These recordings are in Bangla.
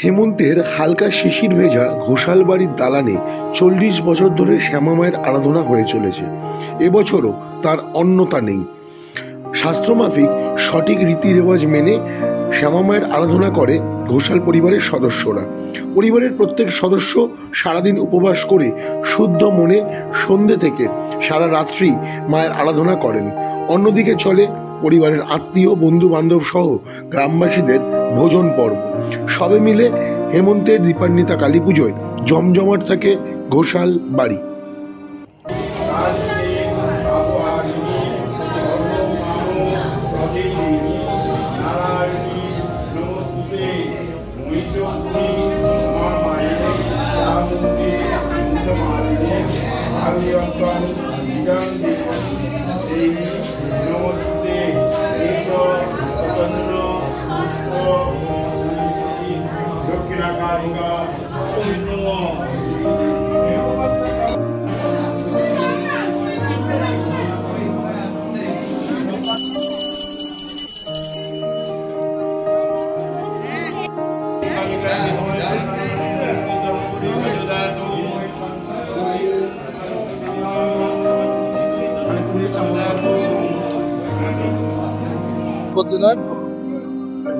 হেমন্তের হালকা শিশির ভেজা ঘোষাল বাড়ির দালানে 40 বছর ধরে শ্যামামায়ের আরাধনা হয়ে চলেছে। এবছরও তার অন্যতা নেই। শাস্ত্রমাফিক সঠিক রীতি রেওয়াজ মেনে শ্যামামায়ের আরাধনা করে ঘোষাল পরিবারের সদস্যরা। পরিবারের প্রত্যেক সদস্য সারাদিন উপবাস করে শুদ্ধ মনে সন্ধ্যে থেকে সারা রাত্রি মায়ের আরাধনা করেন। অন্যদিকে চলে পরিবারের আত্মীয় বন্ধু বান্ধব সহ গ্রামবাসীদের ভোজন পর্ব। সবে মিলে হেমন্তের দীপান্বিতা কালী পুজোয় জমজমাট থাকে ঘোষাল বাড়ি।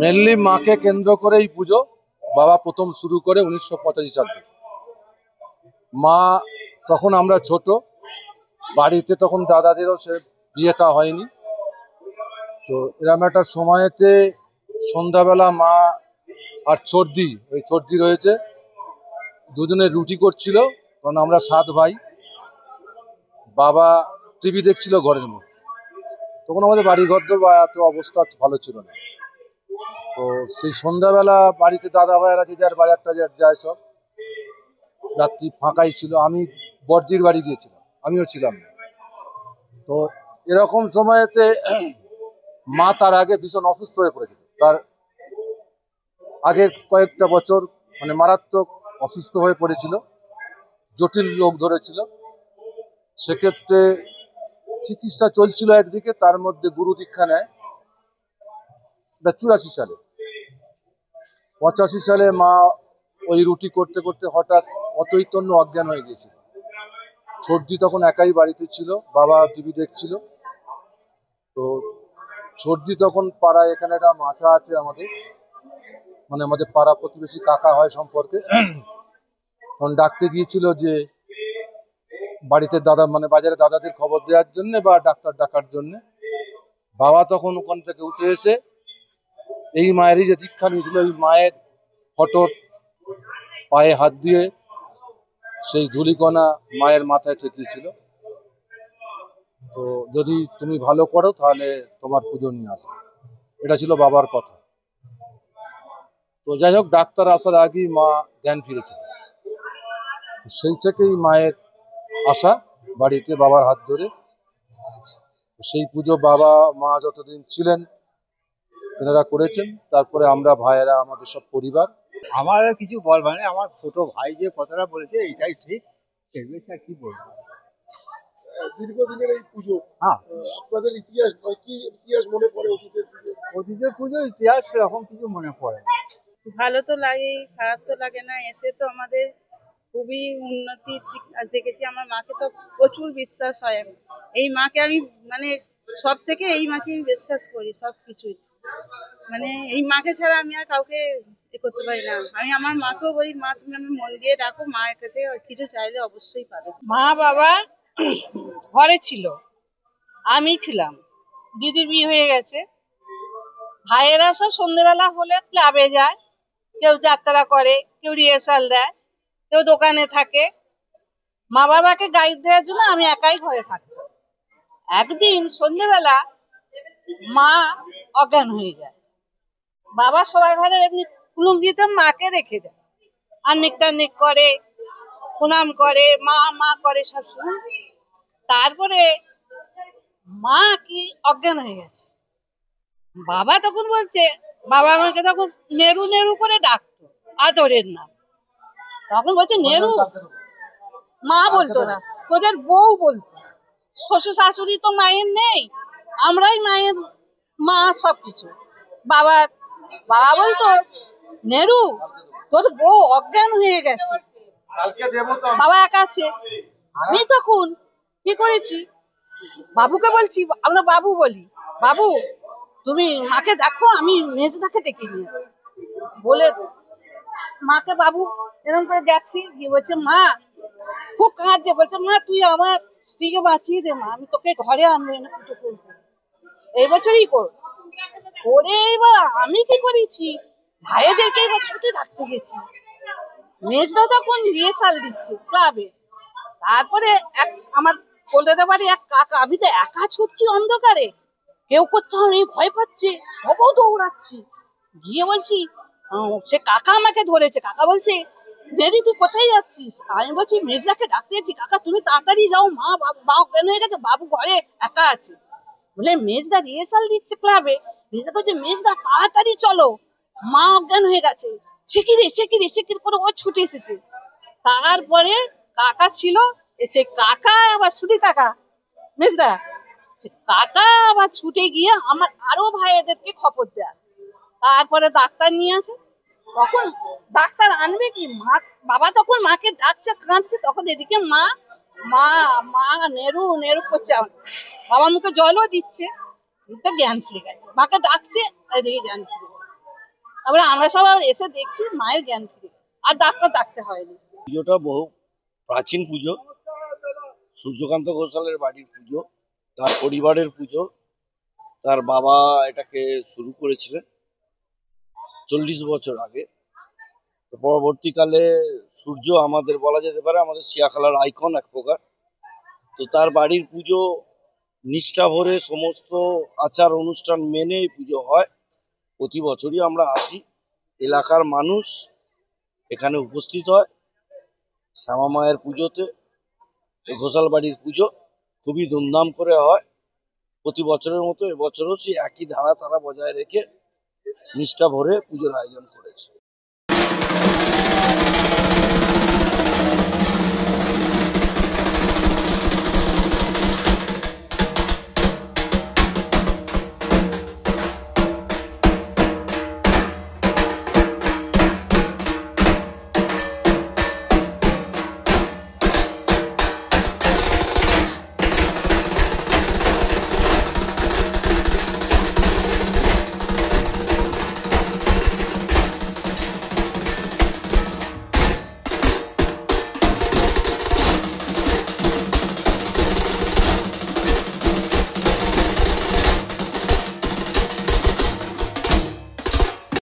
মেনলি মাকে কেন্দ্র করে এই পুজো বাবা প্রথম শুরু করে 1985 সালে। মা তখন আমরা ছোট, বাড়িতে তখন দাদাদেরও সে বিয়েটা হয়নি। তো এরকম একটা সময়তে সন্ধ্যাবেলা মা আর ওই চর্দি রয়েছে, দুজনে রুটি করছিল। কারণ আমরা 7 ভাই। বাবা টিভি দেখছিল ঘরের মধ্যে। তখন আমাদের বাড়ি ঘর বা এত অবস্থা ভালো ছিল না। তো সেই সন্ধ্যাবেলা বাড়িতে দাদা ভাইয়েরা যে যার বাজার টাজার যায়, সব রাত্রি ফাঁকাই ছিল। আমি বড়দির বাড়ি গিয়েছিলাম, আমিও ছিলাম। তো এরকম সময়তে মা তার আগে ভীষণ অসুস্থ হয়ে পড়েছিল। তার আগের কয়েকটা বছর মানে মারাত্মক অসুস্থ হয়ে পড়েছিল, জটিল রোগ ধরেছিল। সেক্ষেত্রে চিকিৎসা চলছিল একদিকে, তার মধ্যে গুরু দীক্ষা নেয় 84 সালে। 85 সালে মা ওই রুটি করতে করতে হঠাৎ অচৈতন্য অজ্ঞান হয়ে গিয়েছিল। সর্দি তখন একাই বাড়িতে ছিল, বাবা টিভি দেখছিল। তো সর্দি তখন পাড়ায়, এখানে একটা মাছা আছে আমাদের, মানে আমাদের পাড়া প্রতিবেশী কাকা হয় সম্পর্কে, তখন ডাকতে গিয়েছিল যে বাড়িতে দাদা মানে বাজারে দাদাদের খবর দেওয়ার জন্য বা ডাক্তার ডাকার জন্য। বাবা তখন ওখান থেকে উঠে এসে এই মায়েরই যে দীক্ষা নিয়েছিল, এই মায়ের ফটোর পায়ে হাত দিয়ে সেই ধূলিকণা মায়ের মাথায় ঠেকিয়েছিল। তো যদি তুমি ভালো করো তাহলে তোমার পুজো নিয়ে আসো, এটা ছিল বাবার কথা। তো যাই হোক, ডাক্তার আসার আগেই মা জ্ঞান ফিরেছিল। সেই থেকেই মায়ের আসা বাড়িতে বাবার হাত ধরে। সেই পুজো বাবা মা যতদিন ছিলেন তেনারা করেছেন। তারপরে আমরা ভাইয়েরা, আমাদের সব পরিবার। আমার কিছু বলবো না, আমার ছোট ভাই যে কথাটা বলেছে এটাই ঠিক। কি বলবো, দীর্ঘদিনের এই পুজো, হ্যাঁ, আপনাদের ইতিহাস কি ইতিহাস মনে পড়ে? অতীতের পুজো ইতিহাস সেরকম কিছু মনে পড়ে না। ভালো তো লাগে, খারাপ তো লাগে না। এসে তো আমাদের খুবই উন্নতির দিক দেখেছি। আমার মাকে তো প্রচুর বিশ্বাস হয়। এই মাকে আমি মানে সব থেকে এই মাকে আমি বিশ্বাস করি সব কিছুই। মানে এই মাকে ছাড়া আমি আর কাউকে করতে পারি না। আমি আমার মাকেও বলি, মা তুমি আমি মন দিয়ে ডাকো, মায়ের কাছে কিছু চাইলে অবশ্যই পাবে। মা বাবা ঘরে ছিল, আমি ছিলাম, দিদির বিয়ে হয়ে গেছে। ভাইয়েরা সব সন্ধ্যেবেলা হলে ক্লাবে যায়, কেউ যাত্রা করে, কেউ রিহার্সাল দেয়, কেউ দোকানে থাকে। মা বাবাকে গাইড দেওয়ার জন্য আমি একাই ঘরে থাকতাম। একদিন সন্ধ্যেবেলা মা অজ্ঞান হয়ে যায়। বাবা সবাই ঘরে এমনি কুলুম দিতে মাকে রেখে দেয়, আন্নিক টান্নিক করে, প্রণাম করে, মা মা করে সবসময়। তারপরে মা কি অজ্ঞান হয়ে গেছে। বাবা তখন বলছে, বাবা আমাকে তখন নেরু নেরু করে ডাকতো, আদরের নাম। তখন বলছে নেরু, মা বলতো না, তোদের বউ বলতো। শ্বশুর শাশুড়ি তো মায়ের নেই, আমরাই মায়ের মা সবকিছু। বাবা বলতো নেরু, তোর বউ অজ্ঞান হয়ে গেছে, কালকে দেবো তো বাবা একা আছে। আমি তখন কি করেছি, বাবুকে বলছি, আমরা বাবু বলি, বাবু তুমি মাকে দেখো, আমি মেজদাকে ডেকে নিয়ে আসি। বলে মাকে বাবু এরকম করে যাচ্ছি, গিয়ে বলছে মা, খুব কাঁদছে, বলছে মা তুই আমার স্ত্রীকে বাঁচিয়ে দে মা, আমি তোকে ঘরে আনবো, এনে পুজো করবো, এই বছরই করবো। করে এবার আমি কি করেছি, ভাইদেরকে এবার ছুটে রাখতে গেছি। মেজদা তখন রিহার্সাল দিচ্ছে ক্লাবে। তারপরে আমার কলকাতা বাড়ি এক কাকা, আমি তো একা ছুটছি অন্ধকারে, কেউ কোথাও নেই, ভয় পাচ্ছে, বাবাও দৌড়াচ্ছি। গিয়ে বলছি, সে কাকা আমাকে ধরেছে, কাকা বলছে দিদি তুই কোথায় যাচ্ছিস? আমি বলছি মেজদাকে ডাকতে যাচ্ছি। কাকা তুমি তাড়াতাড়ি যাও, মা অজ্ঞান হয়ে গেছে, বাবু ঘরে একা আছে। বলে মেজদা রিহার্সাল দিচ্ছে ক্লাবে। মেজদা বলছে মেজদা তাড়াতাড়ি চলো, মা অজ্ঞান হয়ে গেছে। সে কি রে করে ও ছুটে এসেছে। তারপরে কাকা ছিল, সে কাকা আবার সুধীর কাকা, মেজদা, সে কাকা আবার ছুটে গিয়ে আমার আরো ভাইদেরকে খবর দেয়। তারপরে ডাক্তার নিয়ে আসে। তখন ডাক্তার আনবে কি, মা বাবা তখন মাকে ডাকছে, কাঁদছে, তখন এদিকে মা মা মা নেরু নেরু করছে, বাবা মুখে জলও দিচ্ছে, তো জ্ঞান ফিরে গেছে। মাকে ডাকছে, এদিকে জ্ঞান ফিরে গেছে। তারপরে আমরা সব এসে দেখছি মায়ের জ্ঞান ফিরে গেছে, আর ডাক্তার ডাকতে হয়নি। পুজোটা বহু প্রাচীন পুজো, সূর্যকান্ত ঘোষালের বাড়ির পুজো, তার পরিবারের পুজো। তার বাবা এটাকে শুরু করেছিলেন 40 বছর আগে। তো পরবর্তীকালে সূর্য আমাদের বলা যেতে পারে আমাদের শিয়াখালার আইকন এক প্রকার। তো তার বাড়ির পুজো নিষ্ঠা ভরে সমস্ত আচার অনুষ্ঠান মেনে পুজো হয়। প্রতি বছরই আমরা আসি, এলাকার মানুষ এখানে উপস্থিত হয় শ্যামা মায়ের পুজোতে। ঘোষাল বাড়ির পুজো খুবই ধুমধাম করে হয় প্রতি বছরের মতো। এবছরও সেই একই ধারা তারা বজায় রেখে নিষ্ঠা ভরে পুজোর আয়োজন করেছে।